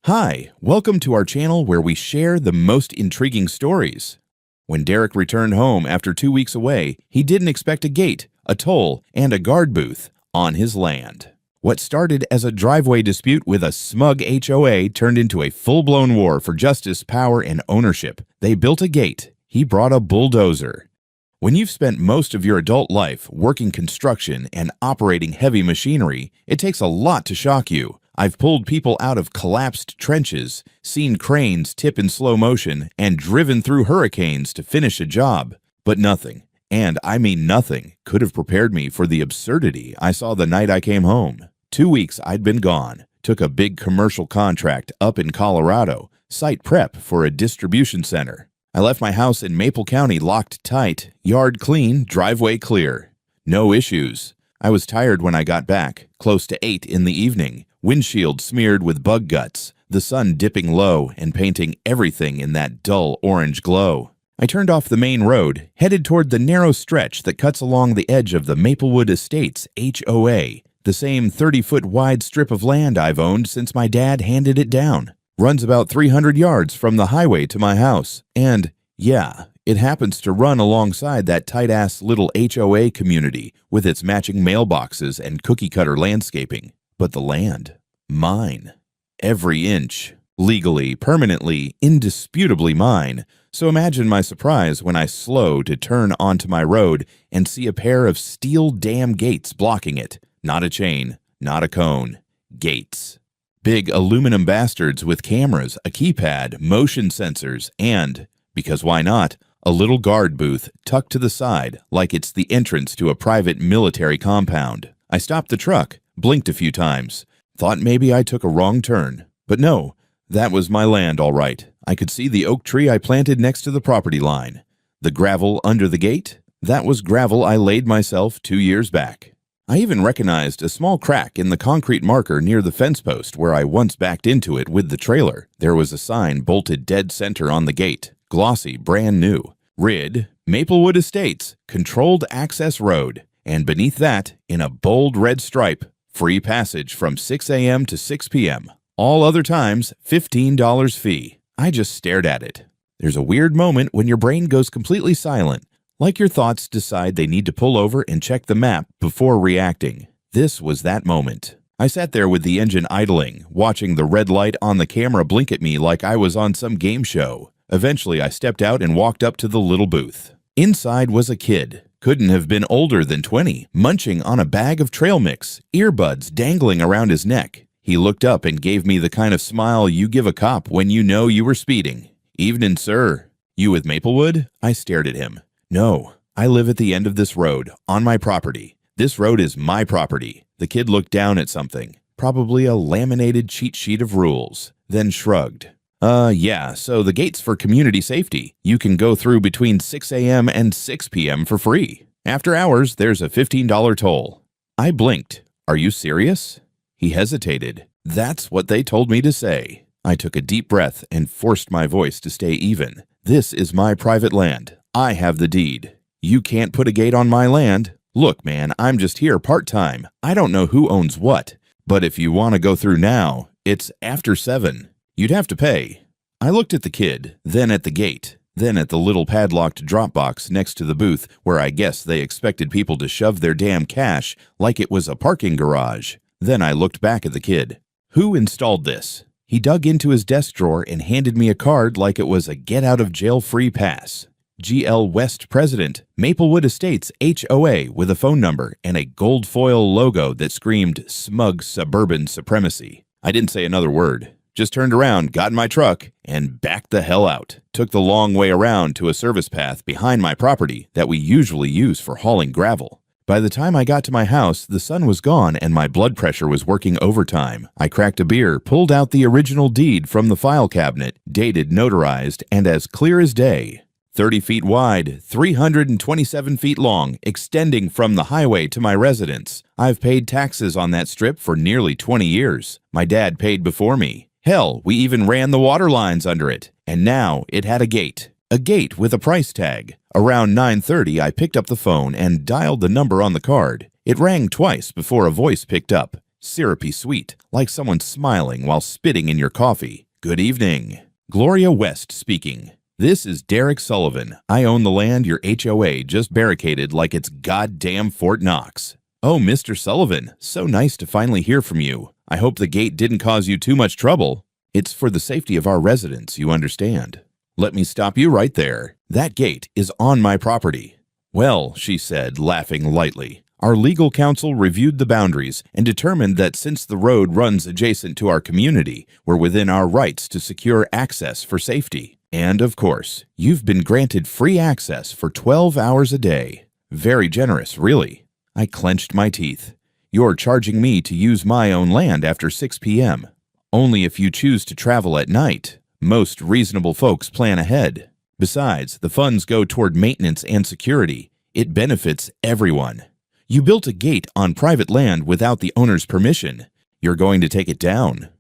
Hi, welcome to our channel where we share the most intriguing stories. When Derek returned home after 2 weeks away, he didn't expect a gate, a toll, and a guard booth on his land. What started as a driveway dispute with a smug HOA turned into a full-blown war for justice, power, and ownership. They built a gate. He brought a bulldozer. When you've spent most of your adult life working construction and operating heavy machinery, it takes a lot to shock you. I've pulled people out of collapsed trenches, seen cranes tip in slow motion, and driven through hurricanes to finish a job. But nothing, and I mean nothing, could have prepared me for the absurdity I saw the night I came home. 2 weeks I'd been gone, took a big commercial contract up in Colorado, site prep for a distribution center. I left my house in Maple County locked tight, yard clean, driveway clear. No issues. I was tired when I got back, close to 8 in the evening. Windshield smeared with bug guts, the sun dipping low and painting everything in that dull orange glow. I turned off the main road, headed toward the narrow stretch that cuts along the edge of the Maplewood Estates HOA, the same 30-foot wide strip of land I've owned since my dad handed it down. Runs about 300 yards from the highway to my house, and, yeah, it happens to run alongside that tight-ass little HOA community with its matching mailboxes and cookie-cutter landscaping. But the land, mine. Every inch. Legally, permanently, indisputably mine. So imagine my surprise when I slow to turn onto my road and see a pair of steel dam gates blocking it. Not a chain, not a cone. Gates. Big aluminum bastards with cameras, a keypad, motion sensors, and, because why not, a little guard booth tucked to the side like it's the entrance to a private military compound. I stopped the truck, blinked a few times, thought maybe I took a wrong turn. But no, that was my land all right. I could see the oak tree I planted next to the property line. The gravel under the gate? That was gravel I laid myself 2 years back. I even recognized a small crack in the concrete marker near the fence post where I once backed into it with the trailer. There was a sign bolted dead center on the gate, glossy, brand new. RID, Maplewood Estates, Controlled Access Road. And beneath that, in a bold red stripe, free passage from 6 a.m. to 6 p.m. All other times, $15 fee. I just stared at it. There's a weird moment when your brain goes completely silent, like your thoughts decide they need to pull over and check the map before reacting. This was that moment. I sat there with the engine idling, watching the red light on the camera blink at me like I was on some game show. Eventually, I stepped out and walked up to the little booth. Inside was a kid. Couldn't have been older than 20, munching on a bag of trail mix, earbuds dangling around his neck. He looked up and gave me the kind of smile you give a cop when you know you were speeding. "Evening, sir. You with Maplewood?" I stared at him. "No, I live at the end of this road, on my property. This road is my property." The kid looked down at something, probably a laminated cheat sheet of rules, then shrugged. Yeah, so the gate's for community safety. You can go through between 6 a.m. and 6 p.m. for free. After hours, there's a $15 toll." I blinked. "Are you serious?" He hesitated. "That's what they told me to say." I took a deep breath and forced my voice to stay even. "This is my private land. I have the deed. You can't put a gate on my land. Look, man, I'm just here part-time. I don't know who owns what. But if you want to go through now, it's after 7. You'd have to pay." I looked at the kid, then at the gate, then at the little padlocked drop box next to the booth where I guess they expected people to shove their damn cash like it was a parking garage. Then I looked back at the kid. "Who installed this?" He dug into his desk drawer and handed me a card like it was a get-out-of-jail-free pass. GL West President, Maplewood Estates HOA with a phone number and a gold foil logo that screamed smug suburban supremacy. I didn't say another word. Just turned around, got in my truck, and backed the hell out. Took the long way around to a service path behind my property that we usually use for hauling gravel. By the time I got to my house, the sun was gone and my blood pressure was working overtime. I cracked a beer, pulled out the original deed from the file cabinet, dated, notarized, and as clear as day. 30 feet wide, 327 feet long, extending from the highway to my residence. I've paid taxes on that strip for nearly 20 years. My dad paid before me. Hell, we even ran the water lines under it. And now it had a gate. A gate with a price tag. Around 9:30, I picked up the phone and dialed the number on the card. It rang twice before a voice picked up. syrupy sweet, like someone smiling while spitting in your coffee. Good evening. Gloria West speaking. This is Derek Sullivan. I own the land your HOA just barricaded like it's goddamn Fort Knox. Oh, Mr. Sullivan, so nice to finally hear from you. I hope the gate didn't cause you too much trouble. It's for the safety of our residents, you understand. Let me stop you right there. That gate is on my property. Well, she said, laughing lightly, our legal counsel reviewed the boundaries and determined that since the road runs adjacent to our community, we're within our rights to secure access for safety. And, of course, you've been granted free access for 12 hours a day. Very generous, really. I clenched my teeth. You're charging me to use my own land after 6 p.m. Only if you choose to travel at night. Most reasonable folks plan ahead. Besides, the funds go toward maintenance and security. It benefits everyone. You built a gate on private land without the owner's permission. You're going to take it down.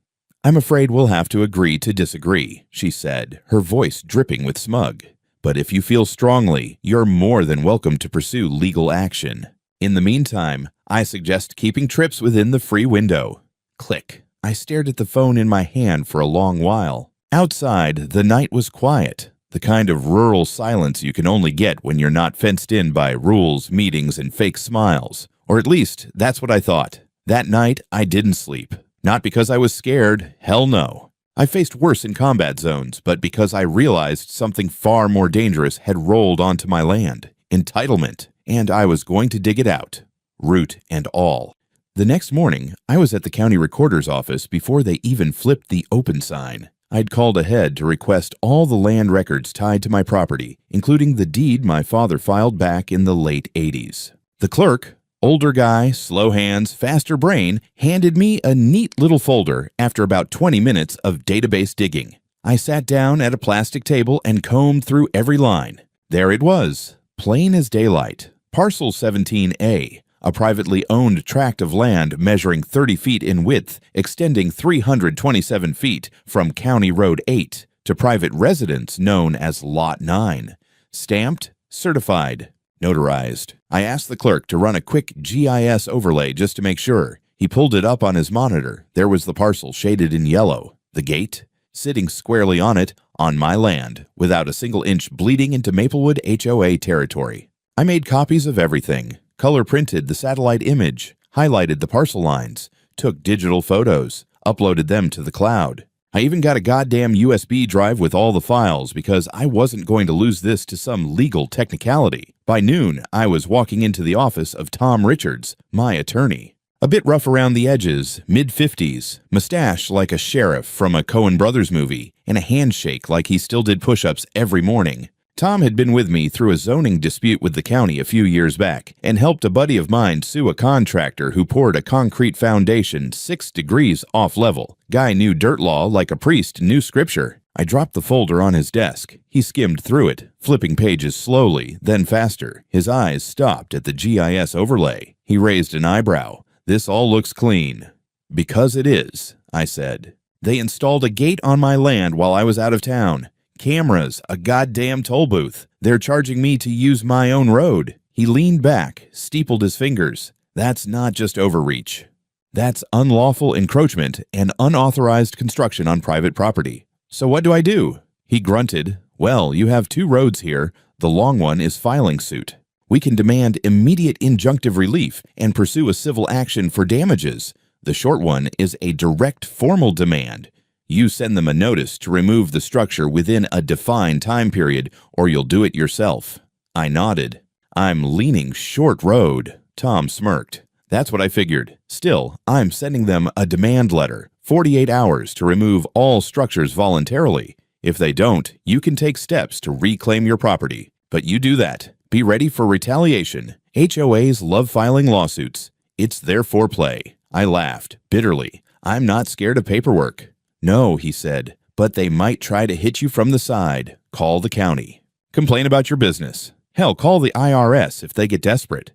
I'm afraid we'll have to agree to disagree, she said, her voice dripping with smug. But if you feel strongly, you're more than welcome to pursue legal action. In the meantime, I suggest keeping trips within the free window. Click. I stared at the phone in my hand for a long while. Outside, the night was quiet, the kind of rural silence you can only get when you're not fenced in by rules, meetings, and fake smiles. Or at least, that's what I thought. That night, I didn't sleep. Not because I was scared, hell no. I faced worse in combat zones, but because I realized something far more dangerous had rolled onto my land. Entitlement. And I was going to dig it out, root and all. The next morning, I was at the county recorder's office before they even flipped the open sign. I'd called ahead to request all the land records tied to my property, including the deed my father filed back in the late 80s. The clerk, older guy, slow hands, faster brain, handed me a neat little folder after about 20 minutes of database digging. I sat down at a plastic table and combed through every line. There it was, plain as daylight. Parcel 17A, a privately owned tract of land measuring 30 feet in width, extending 327 feet from County Road 8 to private residence known as Lot 9. Stamped, certified, notarized. I asked the clerk to run a quick GIS overlay just to make sure. He pulled it up on his monitor. There was the parcel shaded in yellow. The gate, sitting squarely on it, on my land, without a single inch bleeding into Maplewood HOA territory. I made copies of everything, color printed the satellite image, highlighted the parcel lines, took digital photos, uploaded them to the cloud. I even got a goddamn USB drive with all the files because I wasn't going to lose this to some legal technicality. By noon, I was walking into the office of Tom Richards, my attorney. A bit rough around the edges, mid-50s, mustache like a sheriff from a Coen Brothers movie, and a handshake like he still did push-ups every morning. Tom had been with me through a zoning dispute with the county a few years back and helped a buddy of mine sue a contractor who poured a concrete foundation 6 degrees off level. Guy knew dirt law like a priest knew scripture. I dropped the folder on his desk. He skimmed through it, flipping pages slowly, then faster. His eyes stopped at the GIS overlay. He raised an eyebrow. This all looks clean. Because it is, I said. They installed a gate on my land while I was out of town. Cameras, a goddamn toll booth. They're charging me to use my own road. He leaned back, steepled his fingers. That's not just overreach. That's unlawful encroachment and unauthorized construction on private property. So what do I do? He grunted. Well, you have 2 roads here. The long one is filing suit. We can demand immediate injunctive relief and pursue a civil action for damages. The short one is a direct formal demand. You send them a notice to remove the structure within a defined time period, or you'll do it yourself. I nodded. I'm leaning short road. Tom smirked. That's what I figured. Still, I'm sending them a demand letter, 48 hours to remove all structures voluntarily. If they don't, you can take steps to reclaim your property. But you do that. Be ready for retaliation. HOAs love filing lawsuits. It's their foreplay. I laughed, bitterly. I'm not scared of paperwork. No, he said, but they might try to hit you from the side. Call the county. Complain about your business. Hell, call the IRS if they get desperate.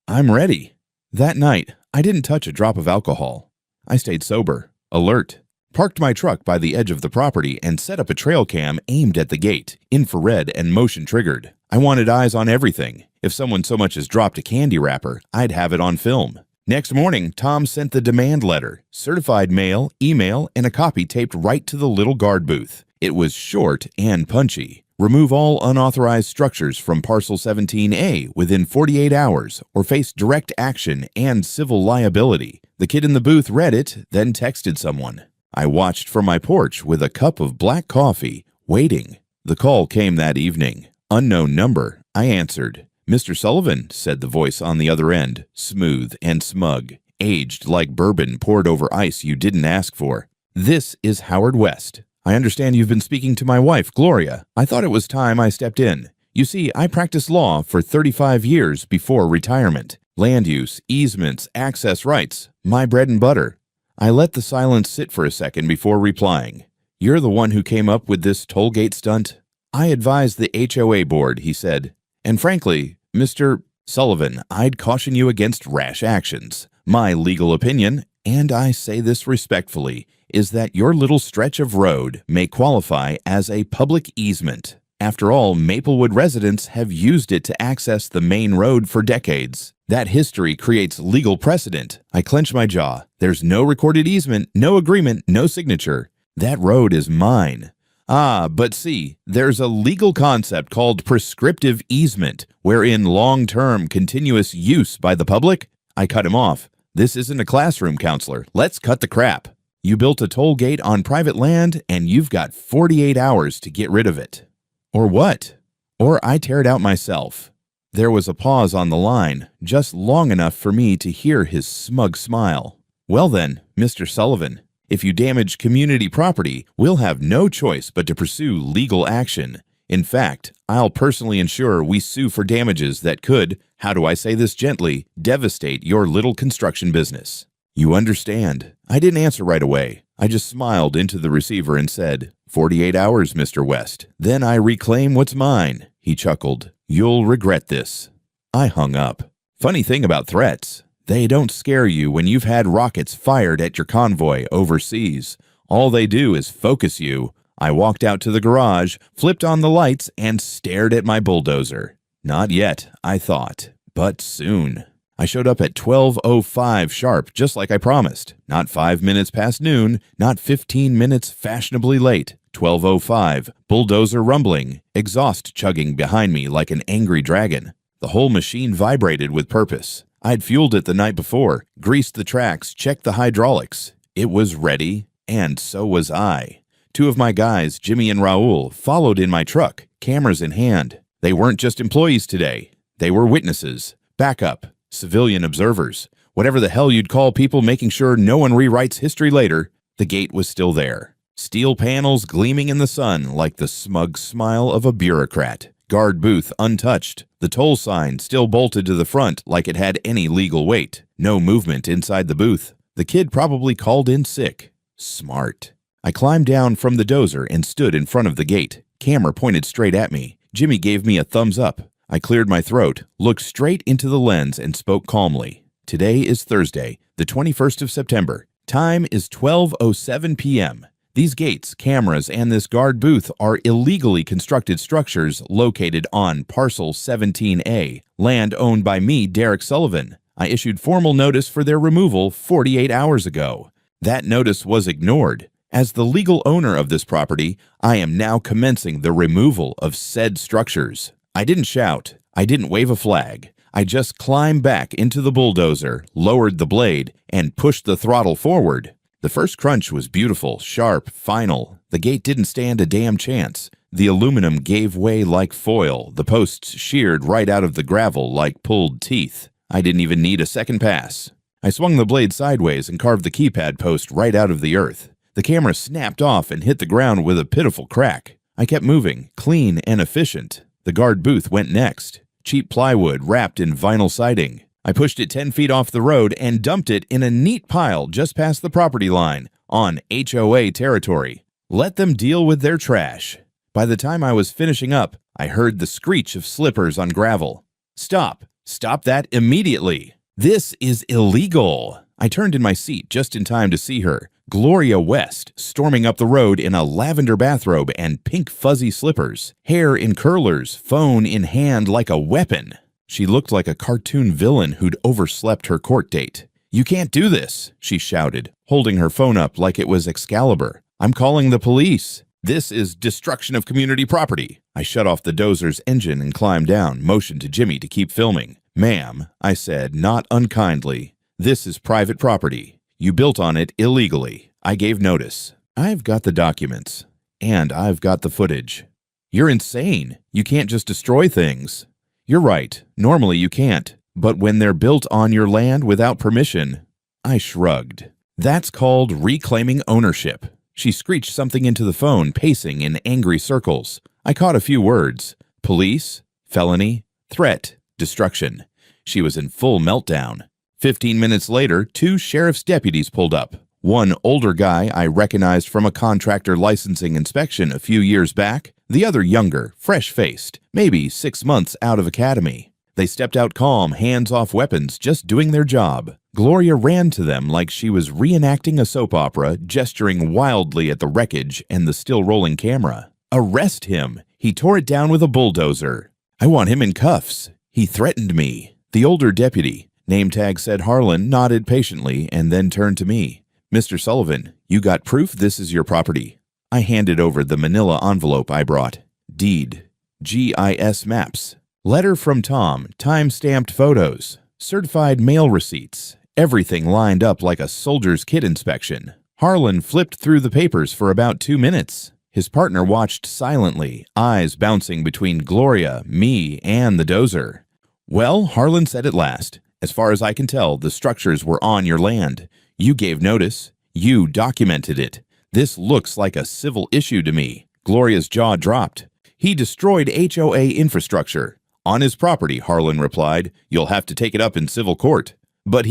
I'm ready. That night, I didn't touch a drop of alcohol. I stayed sober, alert, parked my truck by the edge of the property and set up a trail cam aimed at the gate, infrared and motion triggered. I wanted eyes on everything. If someone so much as dropped a candy wrapper, I'd have it on film. Next morning, Tom sent the demand letter, certified mail, email, and a copy taped right to the little guard booth. It was short and punchy. Remove all unauthorized structures from Parcel 17A within 48 hours or face direct action and civil liability. The kid in the booth read it, then texted someone. I watched from my porch with a cup of black coffee, waiting. The call came that evening. Unknown number. I answered. "Mr. Sullivan," said the voice on the other end, smooth and smug, aged like bourbon poured over ice you didn't ask for. "This is Howard West. I understand you've been speaking to my wife, Gloria. I thought it was time I stepped in. You see, I practiced law for 35 years before retirement. Land use, easements, access rights, my bread and butter." I let the silence sit for a second before replying. "You're the one who came up with this toll gate stunt?" "I advised the HOA board," he said. "And frankly, Mr. Sullivan, I'd caution you against rash actions. My legal opinion, and I say this respectfully, is that your little stretch of road may qualify as a public easement. After all, Maplewood residents have used it to access the main road for decades. That history creates legal precedent." I clench my jaw. There's no recorded easement, no agreement, no signature. That road is mine. But see, there's a legal concept called prescriptive easement, wherein long-term continuous use by the public. I cut him off. "This isn't a classroom, counselor. Let's cut the crap. You built a toll gate on private land, and you've got 48 hours to get rid of it." Or what? Or I tear it out myself. There was a pause on the line, just long enough for me to hear his smug smile. "Well then, Mr. Sullivan, if you damage community property, we'll have no choice but to pursue legal action. In fact, I'll personally ensure we sue for damages that could, how do I say this gently, devastate your little construction business. You understand?" I didn't answer right away. I just smiled into the receiver and said, 48 hours, Mr. West. Then I reclaim what's mine." He chuckled. "You'll regret this." I hung up. Funny thing about threats. They don't scare you when you've had rockets fired at your convoy overseas. All they do is focus you. I walked out to the garage, flipped on the lights, and stared at my bulldozer. Not yet, I thought, but soon. I showed up at 12:05 sharp, just like I promised. Not 5 minutes past noon, not 15 minutes fashionably late. 12:05, bulldozer rumbling, exhaust chugging behind me like an angry dragon. The whole machine vibrated with purpose. I'd fueled it the night before, greased the tracks, checked the hydraulics. It was ready, and so was I. 2 of my guys, Jimmy and Raul, followed in my truck, cameras in hand. They weren't just employees today. They were witnesses, backup, civilian observers, whatever the hell you'd call people making sure no one rewrites history later. The gate was still there. Steel panels gleaming in the sun like the smug smile of a bureaucrat. Guard booth untouched. The toll sign still bolted to the front like it had any legal weight. No movement inside the booth. The kid probably called in sick. Smart. I climbed down from the dozer and stood in front of the gate. Camera pointed straight at me. Jimmy gave me a thumbs up. I cleared my throat, looked straight into the lens, and spoke calmly. Today is Thursday, the 21st of September. Time is 12:07 p.m. These gates, cameras, and this guard booth are illegally constructed structures located on Parcel 17A, land owned by me, Derek Sullivan. I issued formal notice for their removal 48 hours ago. That notice was ignored. As the legal owner of this property, I am now commencing the removal of said structures. I didn't shout. I didn't wave a flag. I just climbed back into the bulldozer, lowered the blade, and pushed the throttle forward. The first crunch was beautiful, sharp, final. The gate didn't stand a damn chance. The aluminum gave way like foil. The posts sheared right out of the gravel like pulled teeth. I didn't even need a second pass. I swung the blade sideways and carved the keypad post right out of the earth. The camera snapped off and hit the ground with a pitiful crack. I kept moving, clean and efficient. The guard booth went next. Cheap plywood wrapped in vinyl siding. I pushed it 10 feet off the road and dumped it in a neat pile just past the property line, on HOA territory. Let them deal with their trash. By the time I was finishing up, I heard the screech of slippers on gravel. Stop! Stop that immediately! This is illegal! I turned in my seat just in time to see her, Gloria West, storming up the road in a lavender bathrobe and pink fuzzy slippers, hair in curlers, phone in hand like a weapon. She looked like a cartoon villain who'd overslept her court date. "You can't do this," she shouted, holding her phone up like it was Excalibur. "I'm calling the police. This is destruction of community property." I shut off the dozer's engine and climbed down, motioned to Jimmy to keep filming. "Ma'am," I said, not unkindly, "this is private property. You built on it illegally. I gave notice. I've got the documents. And I've got the footage." "You're insane. You can't just destroy things." "You're right. Normally you can't. But when they're built on your land without permission..." I shrugged. "That's called reclaiming ownership." She screeched something into the phone, pacing in angry circles. I caught a few words. Police, felony, threat, destruction. She was in full meltdown. 15 minutes later, 2 sheriff's deputies pulled up. One older guy I recognized from a contractor licensing inspection a few years back. The other younger, fresh-faced, maybe 6 months out of academy. They stepped out calm, hands off weapons, just doing their job. Gloria ran to them like she was reenacting a soap opera, gesturing wildly at the wreckage and the still-rolling camera. "Arrest him! He tore it down with a bulldozer. I want him in cuffs. He threatened me." The older deputy, name tag said Harlan, nodded patiently and then turned to me. "Mr. Sullivan, you got proof this is your property?" I handed over the manila envelope I brought. Deed. GIS maps. Letter from Tom, time-stamped photos. Certified mail receipts. Everything lined up like a soldier's kit inspection. Harlan flipped through the papers for about 2 minutes. His partner watched silently, eyes bouncing between Gloria, me, and the dozer. "Well," Harlan said at last, "as far as I can tell, the structures were on your land. You gave notice. You documented it. This looks like a civil issue to me." Gloria's jaw dropped. "He destroyed HOA infrastructure." "On his property," Harlan replied. "You'll have to take it up in civil court." "But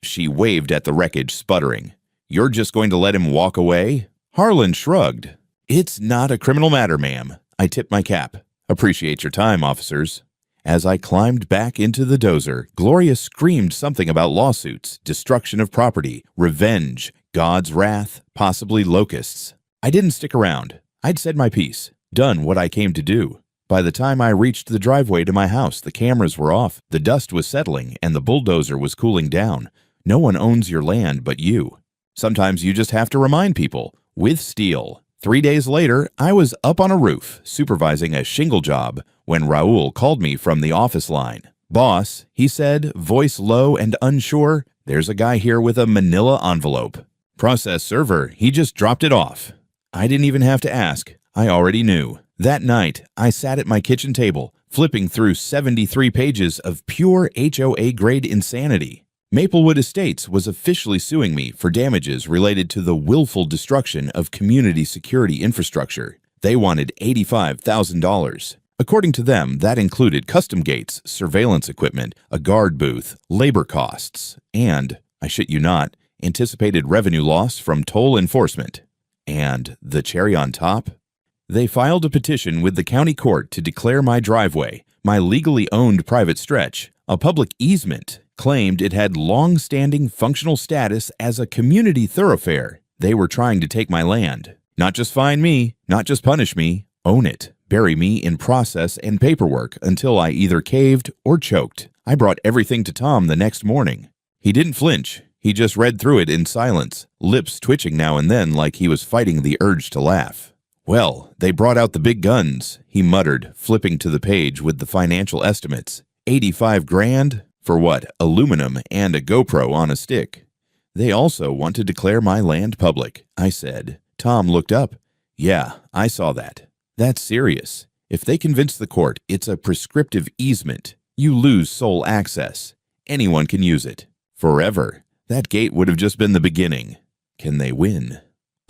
she waved at the wreckage, sputtering. "You're just going to let him walk away?" Harlan shrugged. "It's not a criminal matter, ma'am." I tipped my cap. "Appreciate your time, officers." As I climbed back into the dozer, Gloria screamed something about lawsuits, destruction of property, revenge, God's wrath, possibly locusts. I didn't stick around. I'd said my piece, done what I came to do. By the time I reached the driveway to my house, the cameras were off, the dust was settling, and the bulldozer was cooling down. No one owns your land but you. Sometimes you just have to remind people, with steel. 3 days later, I was up on a roof, supervising a shingle job, when Raul called me from the office line. "Boss," he said, voice low and unsure, "there's a guy here with a manila envelope." "Process server, he just dropped it off." I didn't even have to ask. I already knew. That night, I sat at my kitchen table, flipping through 73 pages of pure HOA-grade insanity. Maplewood Estates was officially suing me for damages related to the willful destruction of community security infrastructure. They wanted $85,000. According to them, that included custom gates, surveillance equipment, a guard booth, labor costs, and, I shit you not, anticipated revenue loss from toll enforcement. And the cherry on top? They filed a petition with the county court to declare my driveway, my legally owned private stretch, a public easement, claimed it had long-standing functional status as a community thoroughfare. They were trying to take my land. Not just fine me, not just punish me, own it, bury me in process and paperwork until I either caved or choked. I brought everything to Tom the next morning. He didn't flinch. He just read through it in silence, lips twitching now and then like he was fighting the urge to laugh. "Well, they brought out the big guns," he muttered, flipping to the page with the financial estimates. 85 grand? For what? Aluminum and a GoPro on a stick. "They also want to declare my land public," I said. Tom looked up. "Yeah, I saw that. That's serious. If they convince the court it's a prescriptive easement, you lose sole access. Anyone can use it. Forever. That gate would have just been the beginning. Can they win?"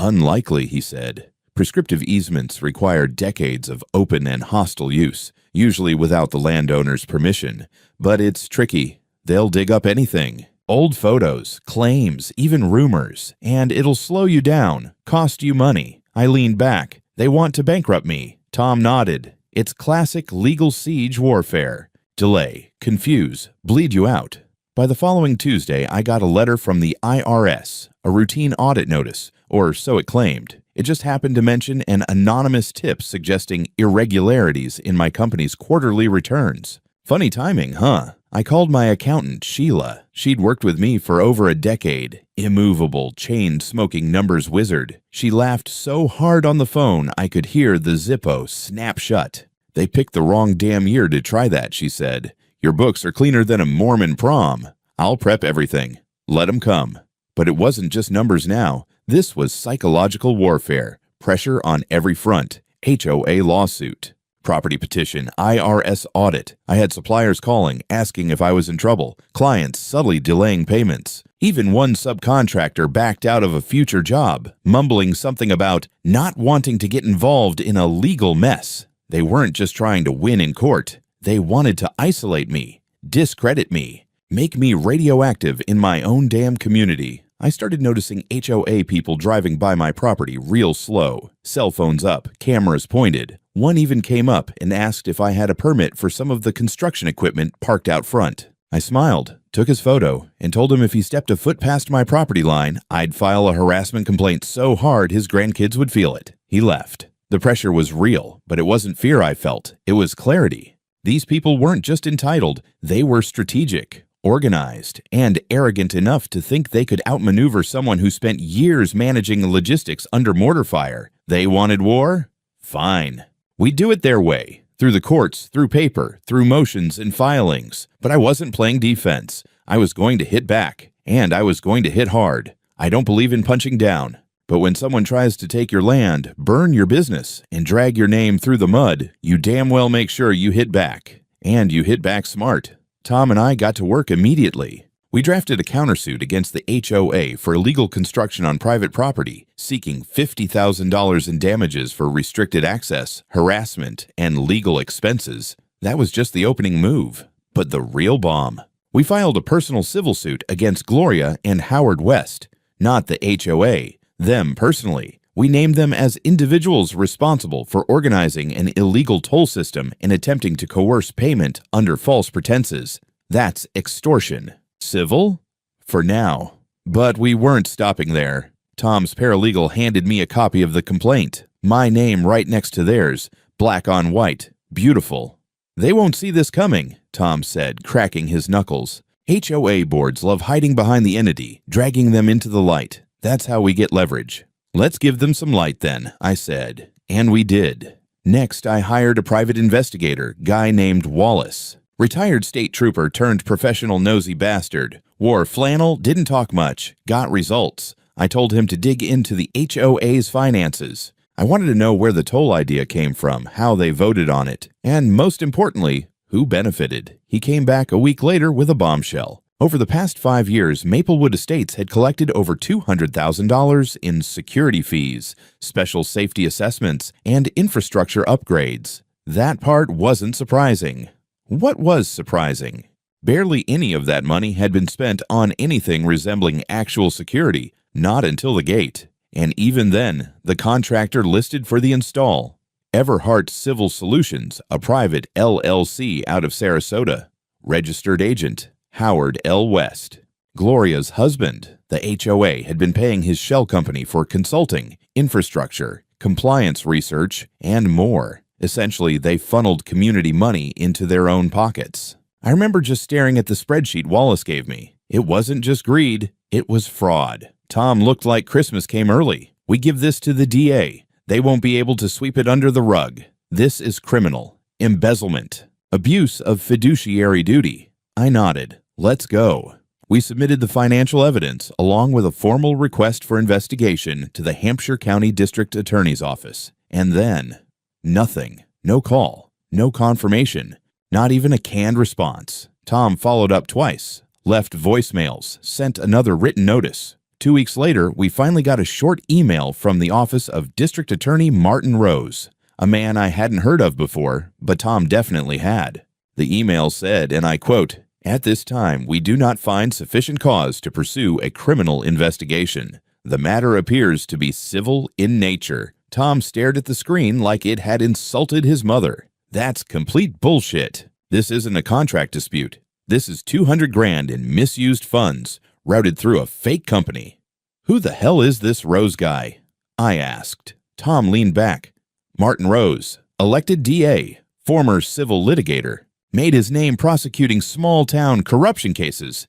"Unlikely," he said. Prescriptive easements require decades of open and hostile use, usually without the landowner's permission. But it's tricky. They'll dig up anything. Old photos, claims, even rumors. And it'll slow you down, cost you money. I leaned back. "They want to bankrupt me." Tom nodded. "It's classic legal siege warfare. Delay, confuse, bleed you out." By the following Tuesday, I got a letter from the IRS, a routine audit notice, or so it claimed. It just happened to mention an anonymous tip suggesting irregularities in my company's quarterly returns. Funny timing, huh? I called my accountant, Sheila. She'd worked with me for over a decade. Immovable, chain-smoking numbers wizard. She laughed so hard on the phone I could hear the Zippo snap shut. "They picked the wrong damn year to try that," she said. "Your books are cleaner than a Mormon prom. I'll prep everything. Let 'em come." But it wasn't just numbers now. This was psychological warfare. Pressure on every front. HOA lawsuit. Property petition, IRS audit. I had suppliers calling, asking if I was in trouble. Clients subtly delaying payments. Even one subcontractor backed out of a future job, mumbling something about not wanting to get involved in a legal mess. They weren't just trying to win in court. They wanted to isolate me, discredit me, make me radioactive in my own damn community. I started noticing HOA people driving by my property real slow, cell phones up, cameras pointed. One even came up and asked if I had a permit for some of the construction equipment parked out front. I smiled, took his photo, and told him if he stepped a foot past my property line, I'd file a harassment complaint so hard his grandkids would feel it. He left. The pressure was real, but it wasn't fear I felt. It was clarity. These people weren't just entitled, they were strategic, organized, and arrogant enough to think they could outmaneuver someone who spent years managing logistics under mortar fire. They wanted war? Fine. We'd do it their way, through the courts, through paper, through motions and filings. But I wasn't playing defense. I was going to hit back, and I was going to hit hard. I don't believe in punching down. But when someone tries to take your land, burn your business, and drag your name through the mud, you damn well make sure you hit back. And you hit back smart. Tom and I got to work immediately. We drafted a countersuit against the HOA for illegal construction on private property, seeking $50,000 in damages for restricted access, harassment, and legal expenses. That was just the opening move. But the real bomb. We filed a personal civil suit against Gloria and Howard West, not the HOA, them personally. We named them as individuals responsible for organizing an illegal toll system and attempting to coerce payment under false pretenses. That's extortion. Civil? For now. But we weren't stopping there. Tom's paralegal handed me a copy of the complaint. My name right next to theirs, black on white. Beautiful. "They won't see this coming," Tom said, cracking his knuckles. "HOA boards love hiding behind the entity, dragging them into the light. That's how we get leverage." "Let's give them some light then," I said. And we did. Next, I hired a private investigator, guy named Wallace. Retired state trooper turned professional nosy bastard. Wore flannel, didn't talk much, got results. I told him to dig into the HOA's finances. I wanted to know where the toll idea came from, how they voted on it, and most importantly, who benefited. He came back a week later with a bombshell. Over the past 5 years, Maplewood Estates had collected over $200,000 in security fees, special safety assessments, and infrastructure upgrades. That part wasn't surprising. What was surprising? Barely any of that money had been spent on anything resembling actual security, not until the gate. And even then, the contractor listed for the install, Everhart Civil Solutions, a private LLC out of Sarasota. Registered agent, Howard L. West. Gloria's husband, the HOA, had been paying his shell company for consulting, infrastructure, compliance research, and more. Essentially, they funneled community money into their own pockets. I remember just staring at the spreadsheet Wallace gave me. It wasn't just greed, it was fraud. Tom looked like Christmas came early. "We give this to the DA. They won't be able to sweep it under the rug. This is criminal. Embezzlement. Abuse of fiduciary duty." I nodded. "Let's go." We submitted the financial evidence along with a formal request for investigation to the Hampshire County District Attorney's Office. And then, nothing. No call. No confirmation. Not even a canned response. Tom followed up twice, left voicemails, sent another written notice. 2 weeks later, we finally got a short email from the office of District Attorney Martin Rose, a man I hadn't heard of before, but Tom definitely had. The email said, and I quote, "At this time, we do not find sufficient cause to pursue a criminal investigation. The matter appears to be civil in nature." Tom stared at the screen like it had insulted his mother. "That's complete bullshit. This isn't a contract dispute. This is $200,000 in misused funds, routed through a fake company." "Who the hell is this Rose guy?" I asked. Tom leaned back. "Martin Rose, elected DA, former civil litigator. made his name prosecuting small-town corruption cases.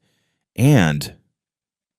And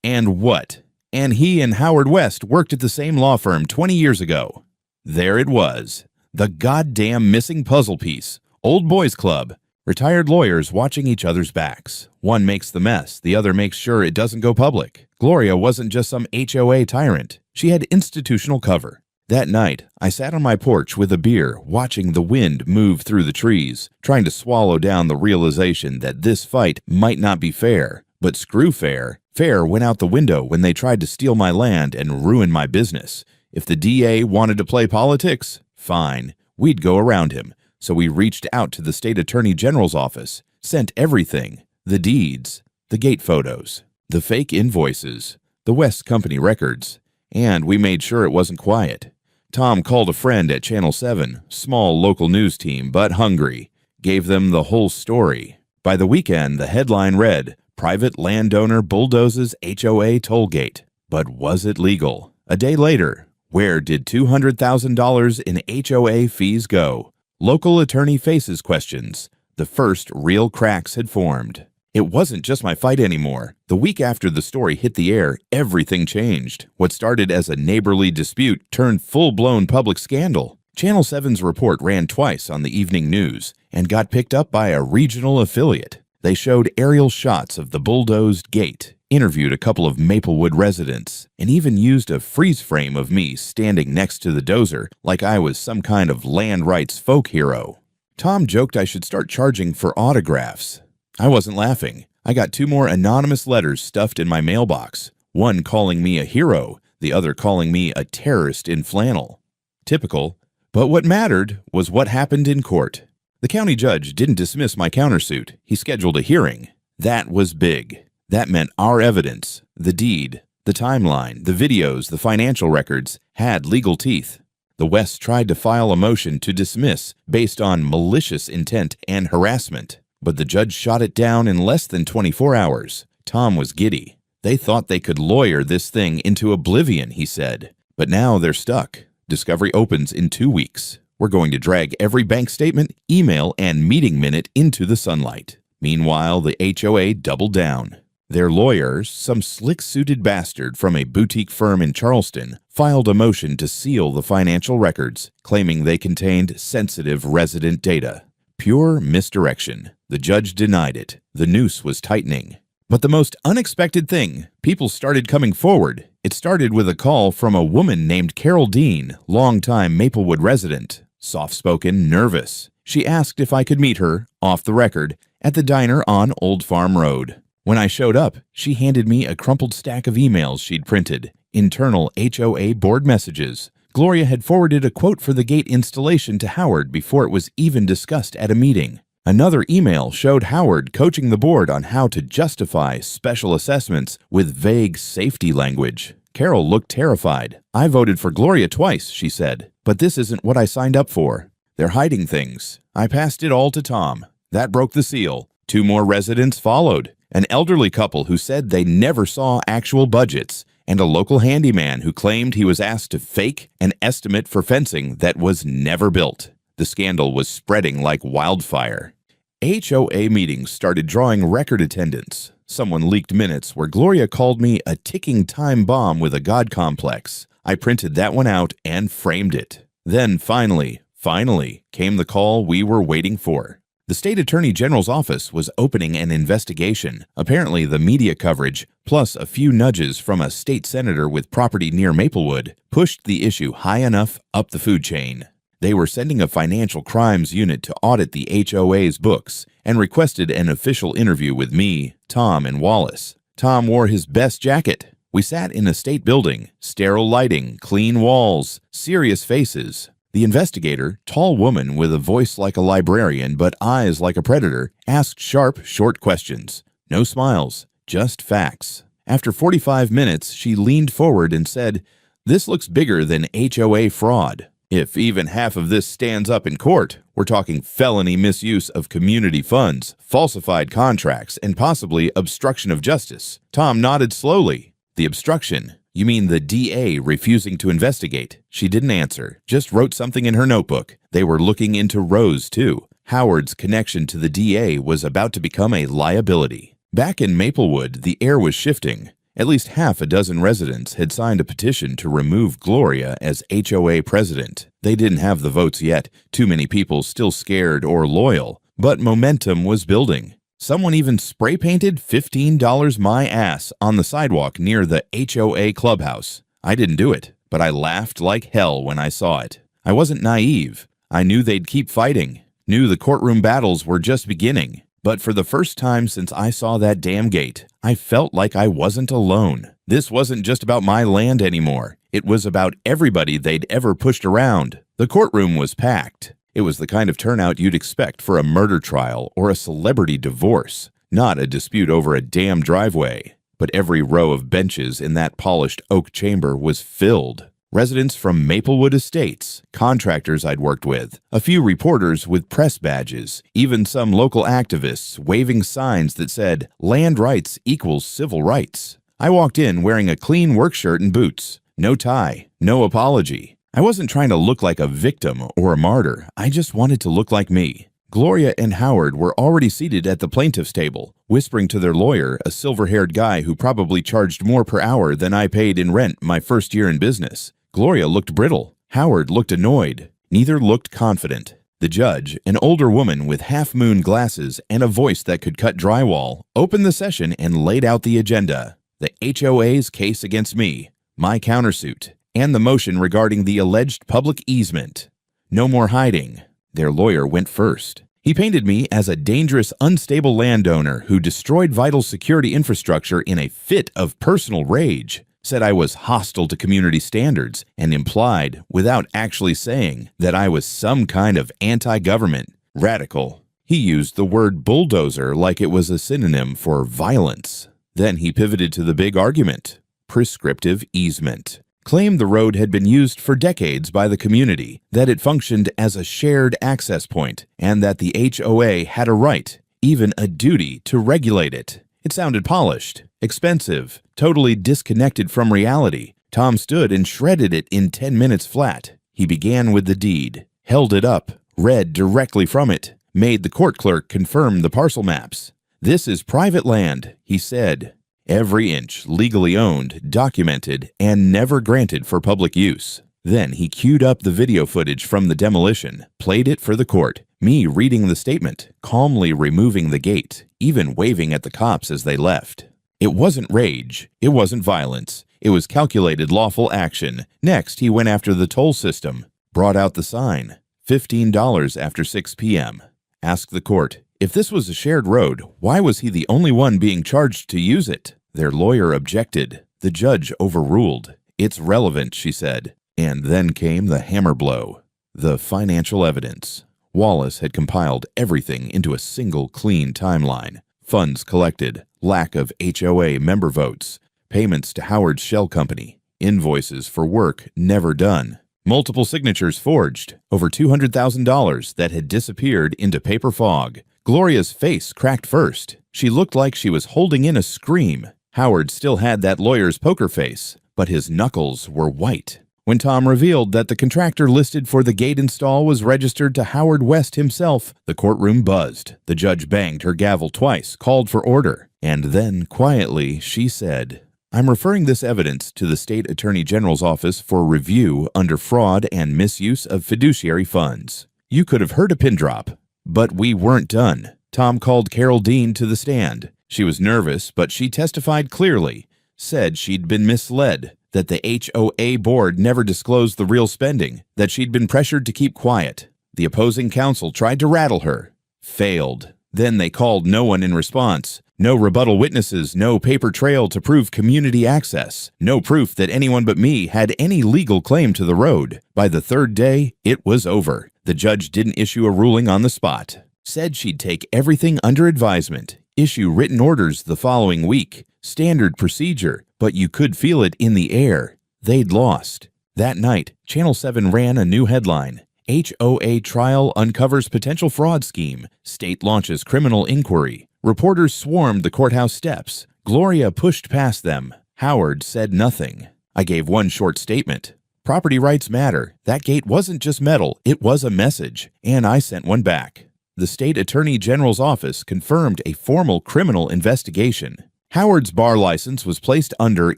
what? And he and Howard West worked at the same law firm 20 years ago. There it was. The goddamn missing puzzle piece. Old boys club. Retired lawyers watching each other's backs. One makes the mess, the other makes sure it doesn't go public. Gloria wasn't just some HOA tyrant. She had institutional cover. That night, I sat on my porch with a beer, watching the wind move through the trees, trying to swallow down the realization that this fight might not be fair. But screw fair. Fair went out the window when they tried to steal my land and ruin my business. If the DA wanted to play politics, fine. We'd go around him. So we reached out to the state attorney general's office, sent everything, the deeds, the gate photos, the fake invoices, the West Company records, and we made sure it wasn't quiet. Tom called a friend at Channel 7, small local news team, but hungry, gave them the whole story. By the weekend, the headline read, "Private landowner bulldozes HOA toll gate." But was it legal? A day later, where did $200,000 in HOA fees go? Local attorney faces questions. The first real cracks had formed. It wasn't just my fight anymore. The week after the story hit the air, everything changed. What started as a neighborly dispute turned full-blown public scandal. Channel 7's report ran twice on the evening news and got picked up by a regional affiliate. They showed aerial shots of the bulldozed gate, interviewed a couple of Maplewood residents, and even used a freeze frame of me standing next to the dozer like I was some kind of land rights folk hero. Tom joked I should start charging for autographs. I wasn't laughing. I got 2 more anonymous letters stuffed in my mailbox, one calling me a hero, the other calling me a terrorist in flannel. Typical. But what mattered was what happened in court. The county judge didn't dismiss my countersuit. He scheduled a hearing. That was big. That meant our evidence, the deed, the timeline, the videos, the financial records, had legal teeth. The West tried to file a motion to dismiss based on malicious intent and harassment, but the judge shot it down in less than 24 hours. Tom was giddy. They thought they could lawyer this thing into oblivion, he said. But now they're stuck. Discovery opens in 2 weeks. We're going to drag every bank statement, email, and meeting minute into the sunlight. Meanwhile, the HOA doubled down. Their lawyers, some slick-suited bastard from a boutique firm in Charleston, filed a motion to seal the financial records, claiming they contained sensitive resident data. Pure misdirection. The judge denied it. The noose was tightening. But the most unexpected thing, people started coming forward. It started with a call from a woman named Carol Dean, longtime Maplewood resident. Soft-spoken, nervous. She asked if I could meet her, off the record, at the diner on Old Farm Road. When I showed up, she handed me a crumpled stack of emails she'd printed, internal HOA board messages. Gloria had forwarded a quote for the gate installation to Howard before it was even discussed at a meeting. Another email showed Howard coaching the board on how to justify special assessments with vague safety language. Carol looked terrified. "I voted for Gloria twice," she said, "but this isn't what I signed up for. They're hiding things." I passed it all to Tom. That broke the seal. 2 more residents followed. An elderly couple who said they never saw actual budgets, and a local handyman who claimed he was asked to fake an estimate for fencing that was never built. The scandal was spreading like wildfire. HOA meetings started drawing record attendance. Someone leaked minutes where Gloria called me a ticking time bomb with a god complex. I printed that one out and framed it. Then finally came the call we were waiting for. The state attorney general's office was opening an investigation. Apparently, the media coverage, plus a few nudges from a state senator with property near Maplewood, pushed the issue high enough up the food chain. They were sending a financial crimes unit to audit the HOA's books and requested an official interview with me, Tom, and Wallace. Tom wore his best jacket. We sat in a state building, sterile lighting, clean walls, serious faces. The investigator, tall woman with a voice like a librarian but eyes like a predator, asked sharp, short questions. No smiles, just facts. After 45 minutes, she leaned forward and said, "This looks bigger than HOA fraud. If even half of this stands up in court, we're talking felony misuse of community funds, falsified contracts, and possibly obstruction of justice." Tom nodded slowly. "The obstruction? You mean the DA refusing to investigate?" She didn't answer, just wrote something in her notebook. They were looking into Rose, too. Howard's connection to the DA was about to become a liability. Back in Maplewood, the air was shifting. At least half a dozen residents had signed a petition to remove Gloria as HOA president. They didn't have the votes yet, too many people still scared or loyal, but momentum was building. Someone even spray-painted $15 my ass on the sidewalk near the HOA clubhouse. I didn't do it, but I laughed like hell when I saw it. I wasn't naive. I knew they'd keep fighting, knew the courtroom battles were just beginning. But for the first time since I saw that damn gate, I felt like I wasn't alone. This wasn't just about my land anymore. It was about everybody they'd ever pushed around. The courtroom was packed. It was the kind of turnout you'd expect for a murder trial or a celebrity divorce, not a dispute over a damn driveway. But every row of benches in that polished oak chamber was filled. Residents from Maplewood Estates, contractors I'd worked with, a few reporters with press badges, even some local activists waving signs that said, "Land rights equals civil rights." I walked in wearing a clean work shirt and boots. No tie, no apology. I wasn't trying to look like a victim or a martyr. I just wanted to look like me. Gloria and Howard were already seated at the plaintiff's table, whispering to their lawyer, a silver-haired guy who probably charged more per hour than I paid in rent my first year in business. Gloria looked brittle. Howard looked annoyed. Neither looked confident. The judge, an older woman with half-moon glasses and a voice that could cut drywall, opened the session and laid out the agenda. The HOA's case against me, my countersuit, and the motion regarding the alleged public easement. No more hiding. Their lawyer went first. He painted me as a dangerous, unstable landowner who destroyed vital security infrastructure in a fit of personal rage. Said I was hostile to community standards, and implied, without actually saying, that I was some kind of anti-government radical. He used the word bulldozer like it was a synonym for violence. Then he pivoted to the big argument: prescriptive easement. Claimed the road had been used for decades by the community, that it functioned as a shared access point, and that the HOA had a right, even a duty, to regulate it. It sounded polished, expensive, totally disconnected from reality. Tom stood and shredded it in 10 minutes flat. He began with the deed, held it up, read directly from it, made the court clerk confirm the parcel maps. "This is private land," he said. "Every inch legally owned, documented, and never granted for public use." Then he queued up the video footage from the demolition, played it for the court, me reading the statement, calmly removing the gate, even waving at the cops as they left. It wasn't rage. It wasn't violence. It was calculated lawful action. Next, he went after the toll system, brought out the sign, $15 after 6 p.m. Asked the court, if this was a shared road, why was he the only one being charged to use it? Their lawyer objected. The judge overruled. "It's relevant," she said. And then came the hammer blow. The financial evidence. Wallace had compiled everything into a single clean timeline. Funds collected, lack of HOA member votes, payments to Howard's shell company, invoices for work never done, multiple signatures forged, over $200,000 that had disappeared into paper fog. Gloria's face cracked first. She looked like she was holding in a scream. Howard still had that lawyer's poker face, but his knuckles were white. When Tom revealed that the contractor listed for the gate install was registered to Howard West himself, the courtroom buzzed. The judge banged her gavel twice, called for order, and then, quietly, she said, "I'm referring this evidence to the State Attorney General's office for review under fraud and misuse of fiduciary funds." You could have heard a pin drop. But we weren't done. Tom called Carol Dean to the stand. She was nervous, but she testified clearly, said she'd been misled, that the HOA board never disclosed the real spending, that she'd been pressured to keep quiet. The opposing counsel tried to rattle her. Failed. Then they called no one in response. No rebuttal witnesses, no paper trail to prove community access, no proof that anyone but me had any legal claim to the road. By the third day, it was over. The judge didn't issue a ruling on the spot. Said she'd take everything under advisement, issue written orders the following week. Standard procedure, but you could feel it in the air. They'd lost. That night, Channel 7 ran a new headline. HOA trial uncovers potential fraud scheme. State launches criminal inquiry. Reporters swarmed the courthouse steps. Gloria pushed past them. Howard said nothing. I gave one short statement. Property rights matter. That gate wasn't just metal, it was a message. And I sent one back. the state attorney general's office confirmed a formal criminal investigation. Howard's bar license was placed under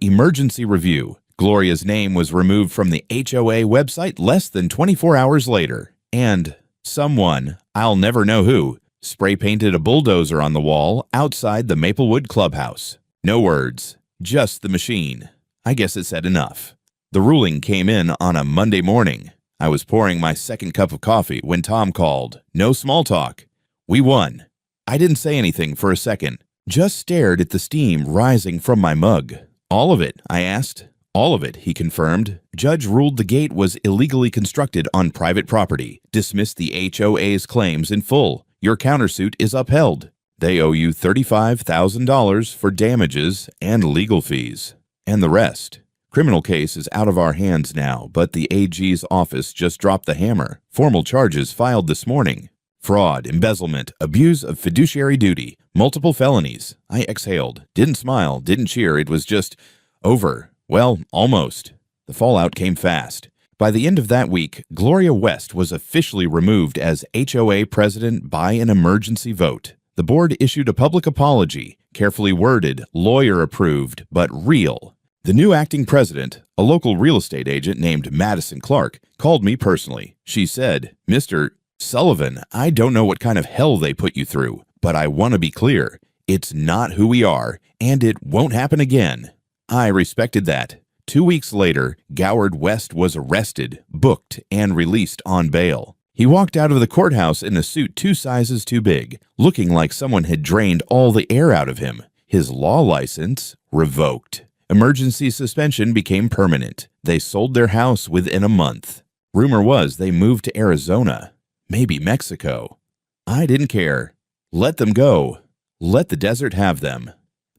emergency review. Gloria's name was removed from the HOA website less than 24 hours later. And someone, I'll never know who, spray-painted a bulldozer on the wall outside the Maplewood clubhouse. No words, just the machine. I guess it said enough. The ruling came in on a Monday morning. I was pouring my second cup of coffee when Tom called. No small talk. We won. I didn't say anything for a second, just stared at the steam rising from my mug. All of it, I asked. All of it, he confirmed. Judge ruled the gate was illegally constructed on private property, dismissed the HOA's claims in full. Your countersuit is upheld. They owe you $35,000 for damages and legal fees. And the rest. Criminal case is out of our hands now, but the AG's office just dropped the hammer. Formal charges filed this morning. Fraud, embezzlement, abuse of fiduciary duty, multiple felonies. I exhaled. Didn't smile, didn't cheer. It was just over. Well, almost. The fallout came fast. By the end of that week, Gloria West was officially removed as HOA president by an emergency vote. The board issued a public apology, carefully worded, lawyer-approved, but real. The new acting president, a local real estate agent named Madison Clark, called me personally. She said, "Mr. Sullivan, I don't know what kind of hell they put you through, but I want to be clear. It's not who we are, and it won't happen again." I respected that. 2 weeks later, Goward West was arrested, booked, and released on bail. He walked out of the courthouse in a suit 2 sizes too big, looking like someone had drained all the air out of him. His law license revoked. Emergency suspension became permanent. They sold their house within a month. Rumor was they moved to Arizona, maybe Mexico. I didn't care. Let them go. Let the desert have them.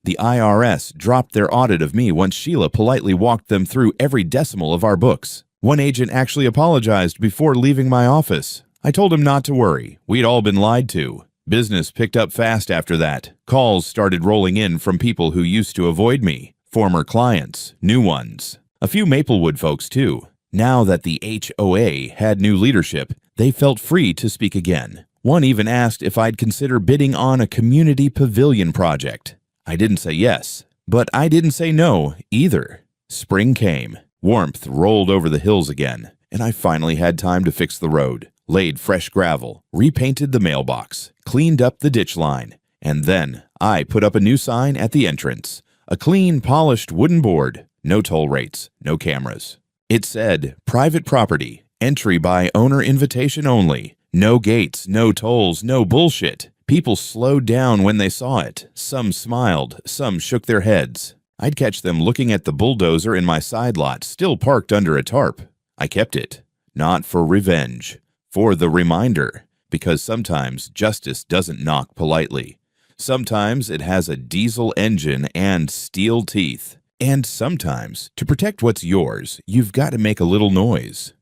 The IRS dropped their audit of me once Sheila politely walked them through every decimal of our books. One agent actually apologized before leaving my office. I told him not to worry. We'd all been lied to. Business picked up fast after that. Calls started rolling in from people who used to avoid me. Former clients, new ones. A few Maplewood folks, too. Now that the HOA had new leadership, they felt free to speak again. One even asked if I'd consider bidding on a community pavilion project. I didn't say yes, but I didn't say no either. Spring came. Warmth rolled over the hills again, and I finally had time to fix the road. Laid fresh gravel, repainted the mailbox, cleaned up the ditch line, and then I put up a new sign at the entrance. A clean, polished wooden board. No toll rates, no cameras. It said, "Private property, entry by owner invitation only. No gates, no tolls, no bullshit." People slowed down when they saw it. Some smiled, some shook their heads. I'd catch them looking at the bulldozer in my side lot, still parked under a tarp. I kept it. Not for revenge. For the reminder. Because sometimes justice doesn't knock politely. Sometimes it has a diesel engine and steel teeth. And sometimes, to protect what's yours, you've got to make a little noise.